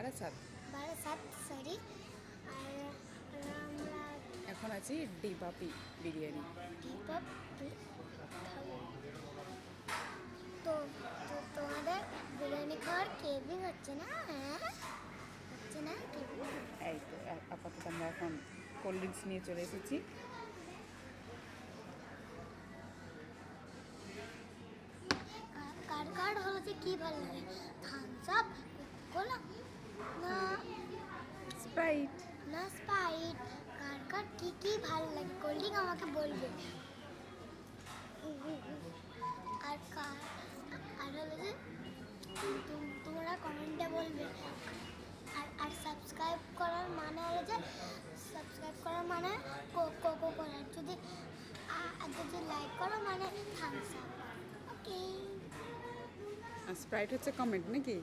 Barasat. Barasat, sorry. আর আমরা এখন আছি ডিবাপি বিরিয়ানি। ডিবাপি খাবো। তো তো তোমাদের বিরিয়ানি খাওয়ার কেভিং হচ্ছে না? হ্যাঁ, হচ্ছে না কেভিং? এই তো আপাতত আমরা এখন কোল্ড ড্রিঙ্কস নিয়ে চলে এসেছি। কার কার হলো যে কি ভালো লাগে, থামস আপ, কোলা, না স্প্রাইট। না স্প্রাইট? কার কার কি কি ভালো লাগে কোল্ড ড্রিঙ্ক আমাকে বলবে। আর কার আর হলো যে তোমরা কমেন্টে বলবে। আর সাবস্ক্রাইব করার মানে হলো যে সাবস্ক্রাইব করার মানে কোকো কোলা, যদি যদি লাইক করো মানে থামস আপ। ওকে। আর স্প্রাইট হচ্ছে কমেন্ট নাকি?